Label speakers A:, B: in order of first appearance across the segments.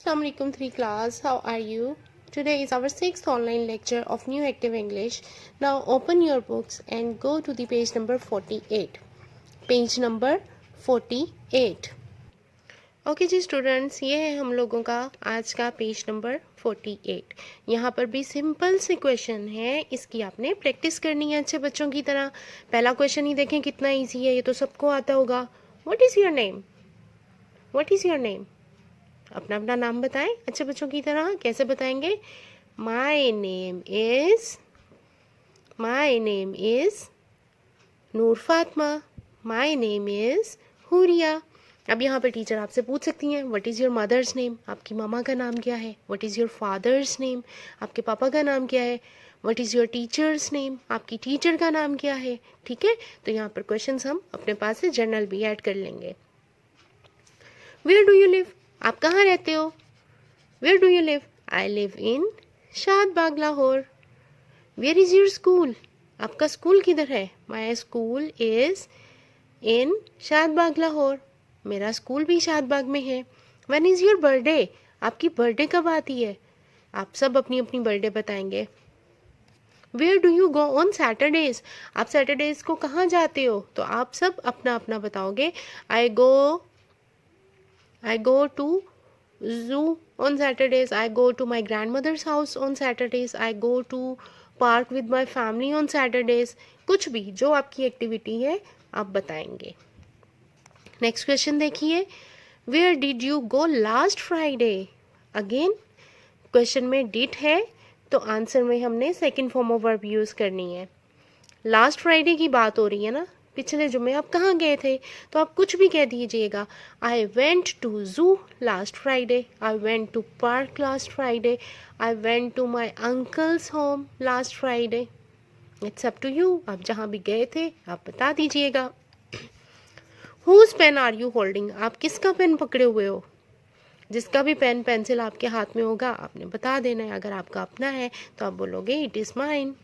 A: Assalamu alaikum 3 class, how are you? Today is our 6th online lecture of New Active English. Now open your books and go to the page number 48. Page number 48. Okay ji students, ये है हम लोगों का आज का page number 48। यहाँ पर भी सिंपल से क्वेश्चन है, इसकी आपने प्रैक्टिस करनी है अच्छे बच्चों की तरह। पहला क्वेश्चन ही देखें कितना इजी है, ये तो सबको आता होगा। What is your name? What is your name? अपना अपना नाम बताएं अच्छे बच्चों की तरह। कैसे बताएंगे? My name is Noor Fatima. My name is Huriya. अब यहाँ पर टीचर आपसे पूछ सकती हैं what is your mother's name? आपकी मामा का नाम क्या है? What is your father's name? आपके पापा का नाम क्या है? What is your teacher's name? आपकी टीचर का नाम क्या है? ठीक है, तो यहाँ पर क्वेश्चंस हम अपने पास से जनरल भी ऐड कर लेंगे। Where do you live? आप कहाँ रहते हो? Where do you live? I live in Shad Bagh Lahore. Where is your school? आपका स्कूल किधर है? My school is in Shad Bagh Lahore. मेरा स्कूल भी शाद बाग में है। When is your birthday? आपकी बर्थडे कब आती है? आप सब अपनी अपनी बर्थडे बताएंगे। Where do you go on Saturdays? आप सैटरडेज को कहाँ जाते हो? तो आप सब अपना अपना बताओगे। आई go to zoo on Saturdays. I go to my grandmother's house on Saturdays. I go to park with my family on Saturdays. कुछ भी जो आपकी एक्टिविटी है आप बताएंगे। नेक्स्ट क्वेश्चन देखिए, Where did you go last Friday? Again question में did है तो आंसर में हमने second form of verb use करनी है। लास्ट फ्राइडे की बात हो रही है ना, पिछले जुम्मे आप कहाँ गए थे? तो आप कुछ भी कह दीजिएगा। I went to zoo last Friday. I went to park last Friday. I went to my uncle's home last Friday. It's up to you, आप जहाँ भी गए थे आप बता दीजिएगा। Whose pen are you holding? आप किसका पेन पकड़े हुए हो? जिसका भी पेन पेंसिल आपके हाथ में होगा आपने बता देना है। अगर आपका अपना है तो आप बोलोगे it is mine.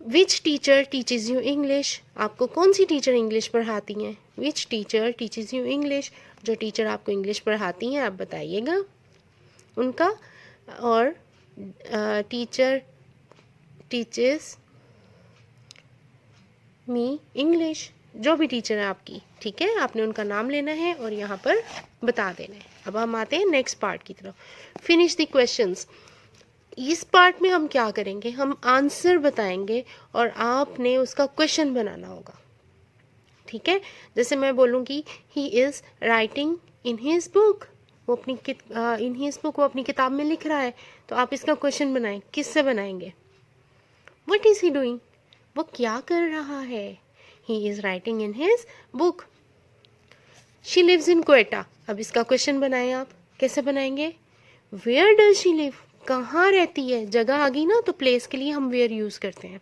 A: Which teacher teaches you English? आपको कौन सी टीचर इंग्लिश पढ़ाती हैं? विच टीचर टीचेज यू इंग्लिश? जो टीचर आपको इंग्लिश पढ़ाती हैं आप बताइएगा उनका। और टीचर टीचेज मी इंग्लिश, जो भी टीचर है आपकी, ठीक है, आपने उनका नाम लेना है और यहाँ पर बता देना है। अब हम आते हैं नेक्स्ट पार्ट की तरफ। Finish the questions. इस पार्ट में हम क्या करेंगे, हम आंसर बताएंगे और आपने उसका क्वेश्चन बनाना होगा। ठीक है, जैसे मैं बोलूँगी ही is writing in his book, वो अपनी इन हिज बुक वो अपनी किताब में लिख रहा है, तो आप इसका क्वेश्चन बनाएं। किससे बनाएंगे? What is he doing? वो क्या कर रहा है? He is writing in his book. She lives in Quetta. अब इसका क्वेश्चन बनाएं आप। कैसे बनाएंगे? Where does she live? कहाँ रहती है? जगह आ गई ना, तो प्लेस के लिए हम वेयर यूज़ करते हैं।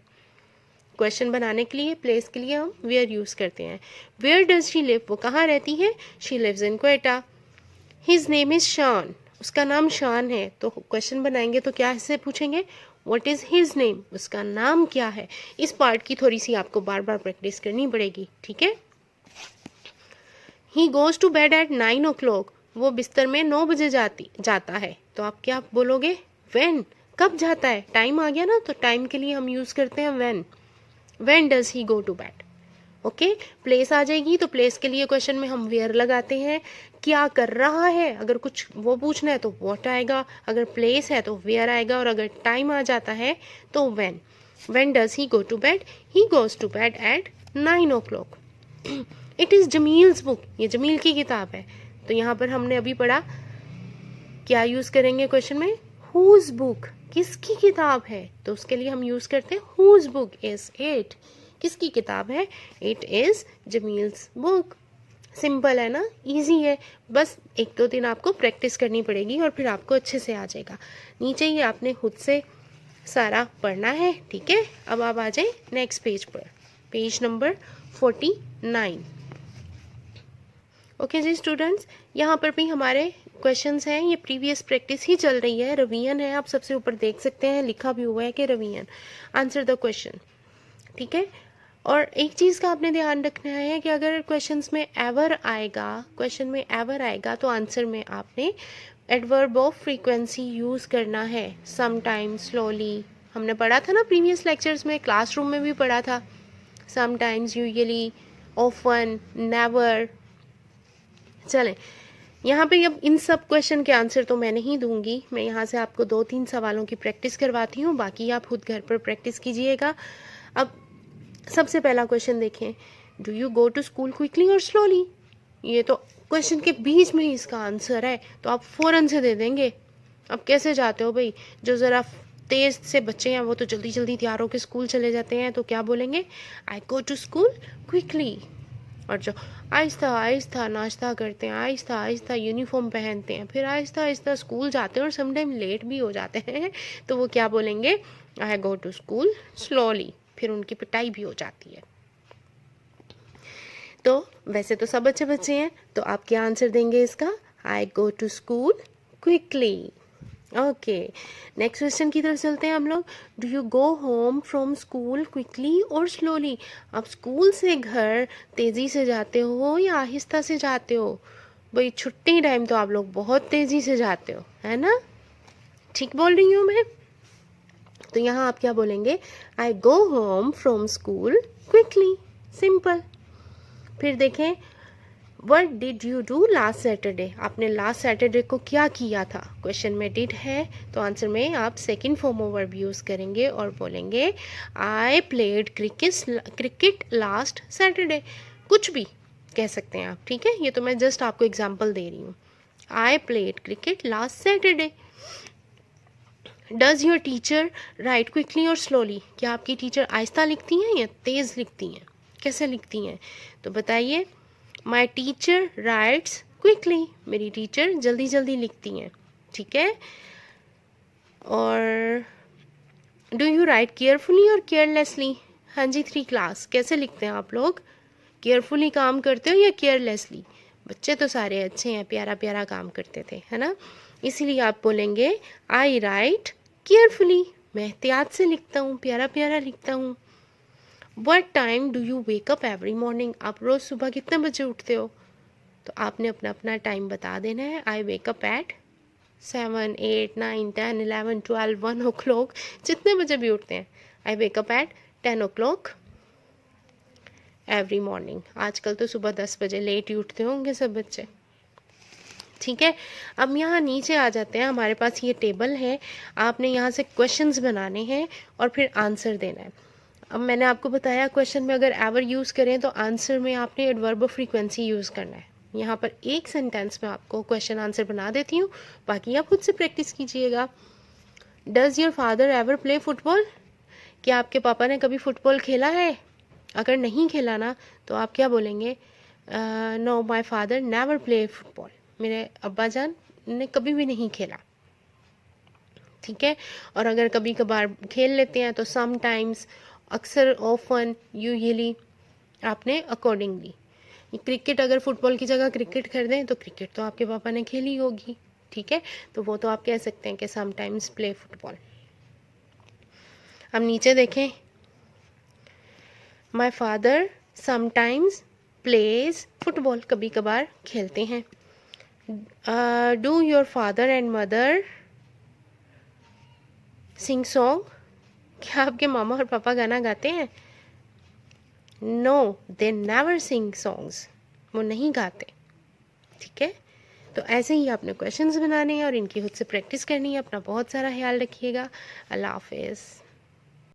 A: क्वेश्चन बनाने के लिए प्लेस के लिए हम वेयर यूज़ करते हैं। Where does she live? वो कहाँ रहती है? She lives in Quetta. His name is Shan. उसका नाम शान है, तो क्वेश्चन बनाएंगे तो क्या इससे पूछेंगे? What is his name? उसका नाम क्या है? इस पार्ट की थोड़ी सी आपको बार बार प्रैक्टिस करनी पड़ेगी। ठीक है। He goes to bed at 9 o'clock। वो बिस्तर में 9 बजे जाता है, तो आप क्या बोलोगे? व्हेन, कब जाता है? टाइम आ गया ना, तो टाइम के लिए हम यूज़ करते हैं when. When does he go to bed. Okay, place आ जाएगी तो प्लेस के लिए क्वेश्चन में हम वेयर लगाते हैं। क्या कर रहा है, अगर कुछ वो पूछना है तो व्हाट आएगा, अगर प्लेस है तो वेयर आएगा, और अगर टाइम आ जाता है तो when. When does he go to bed? He goes to bed at 9 o'clock। It is Jameel's book. ये जमील की किताब है, तो यहाँ पर हमने अभी पढ़ा क्या यूज़ करेंगे क्वेश्चन में? हुज बुक, किसकी किताब है, तो उसके लिए हम यूज़ करते हैं हुज बुक इज़ इट। किसकी किताब है? It is Jameel's book. Simple है ना, इजी है। बस 1-2 दिन आपको प्रैक्टिस करनी पड़ेगी और फिर आपको अच्छे से आ जाएगा। नीचे ही आपने खुद से सारा पढ़ना है। ठीक है, अब आप आ जाए नेक्स्ट पेज पर, पेज नंबर 49। ओके जी स्टूडेंट्स, यहाँ पर भी हमारे क्वेश्चंस हैं। ये प्रीवियस प्रैक्टिस ही चल रही है, रिवीजन है। आप सबसे ऊपर देख सकते हैं लिखा भी हुआ है कि रिवीजन। Answer the question. ठीक है, और एक चीज़ का आपने ध्यान रखना है कि अगर क्वेश्चंस में एवर आएगा, क्वेश्चन में एवर आएगा तो आंसर में आपने एडवर्ब ऑफ फ्रीक्वेंसी यूज़ करना है। समटाइम्स, स्लोली, हमने पढ़ा था ना प्रीवियस लेक्चर्स में, क्लासरूम में भी पढ़ा था। Sometimes, usually, often, never. चलें, यहाँ पे अब इन सब क्वेश्चन के आंसर तो मैं नहीं दूंगी, मैं यहाँ से आपको 2-3 सवालों की प्रैक्टिस करवाती हूँ, बाकी आप खुद घर पर प्रैक्टिस कीजिएगा। अब सबसे पहला क्वेश्चन देखें, do you go to school quickly और स्लोली? ये तो क्वेश्चन के बीच में ही इसका आंसर है, तो आप फ़ौरन से दे देंगे। अब कैसे जाते हो भाई? जो ज़रा तेज़ से बच्चे हैं वो तो जल्दी जल्दी तैयार होकर स्कूल चले जाते हैं, तो क्या बोलेंगे? I go to school quickly. और जो आहिस्ता आहिस्ता नाश्ता करते हैं, आहिस्ता आहिस्ता यूनिफॉर्म पहनते हैं, फिर आहिस्ता आहिस्ता स्कूल जाते हैं और समटाइम लेट भी हो जाते हैं, तो वो क्या बोलेंगे? I go to school slowly. फिर उनकी पिटाई भी हो जाती है। तो वैसे तो सब अच्छे बच्चे हैं, तो आप क्या आंसर देंगे इसका? I go to school quickly. Okay, next question की तरफ चलते हैं हम लोग। Do you go home from school quickly और स्लोली? आप स्कूल से घर तेज़ी से जाते हो या आहिस्ता से जाते हो? भाई छुट्टी टाइम तो आप लोग बहुत तेज़ी से जाते हो, है ना? ठीक बोल रही हूँ मैं? तो यहाँ आप क्या बोलेंगे? I go home from school quickly. Simple. फिर देखें, what did you do last Saturday? आपने लास्ट सैटरडे को क्या किया था? क्वेश्चन में डिड है, तो आंसर में आप second form of verb use करेंगे और बोलेंगे I played cricket last Saturday. कुछ भी कह सकते हैं आप, ठीक है? ये तो मैं जस्ट आपको एग्जाम्पल दे रही हूँ। I played cricket last Saturday. Does your teacher right quickly और स्लोली? क्या आपकी टीचर आहिस्ता लिखती हैं या तेज़ लिखती हैं? कैसे लिखती हैं? तो बताइए। My teacher rights quickly. मेरी टीचर जल्दी जल्दी लिखती हैं, ठीक है? और डू यू राइट केयरफुली और केयरलेसली? हाँ जी, 3 क्लास, कैसे लिखते हैं आप लोग? केयरफुली काम करते हो या केयरलेसली? बच्चे तो सारे अच्छे हैं, प्यारा प्यारा काम करते थे, है ना? इसीलिए आप बोलेंगे आई राइट केयरफुली। मैं एहतियात से लिखता हूँ, प्यारा प्यारा लिखता हूँ। What time do you wake up every morning? आप रोज़ सुबह कितने बजे उठते हो? तो आपने अपना अपना टाइम बता देना है। आई वेक अप एट 7, 8, 9, 10, 11, 12, 1 o'clock, जितने बजे भी उठते हैं। I wake up at 10 o'clock every morning. आजकल तो सुबह 10 बजे लेट ही उठते होंगे सब बच्चे, ठीक है? अब यहाँ नीचे आ जाते हैं, हमारे पास ये टेबल है, आपने यहाँ से क्वेश्चंस बनाने हैं और फिर आंसर देना है। अब मैंने आपको बताया क्वेश्चन में अगर एवर यूज़ करें तो आंसर में आपने एडवर्ब ऑफ फ्रीक्वेंसी यूज़ करना है। यहाँ पर एक सेंटेंस में आपको क्वेश्चन आंसर बना देती हूँ, बाकी आप खुद से प्रैक्टिस कीजिएगा। Does your father ever play football? क्या आपके पापा ने कभी फुटबॉल खेला है? अगर नहीं खेला ना तो आप क्या बोलेंगे? Know my father never play football. मेरे अब्बा जान ने कभी भी नहीं खेला, ठीक है? और अगर कभी कभार खेल लेते हैं तो समटाइम्स, अक्सर, ऑफन, यूजुअली, आपने अकॉर्डिंगली। क्रिकेट अगर फुटबॉल की जगह क्रिकेट कर दें तो क्रिकेट तो आपके पापा ने खेली होगी, ठीक है? तो वो तो आप कह सकते हैं कि समटाइम्स प्ले फुटबॉल। अब नीचे देखें, my father sometimes plays football. कभी कभार खेलते हैं। Do your father and mother sing song? क्या आपके मामा और पापा गाना गाते हैं? No, they never sing songs. वो नहीं गाते, ठीक है? तो ऐसे ही आपने क्वेश्चंस बनाने हैं और इनकी खुद से प्रैक्टिस करनी है। अपना बहुत सारा ख्याल रखिएगा। अल्लाह हाफिज़।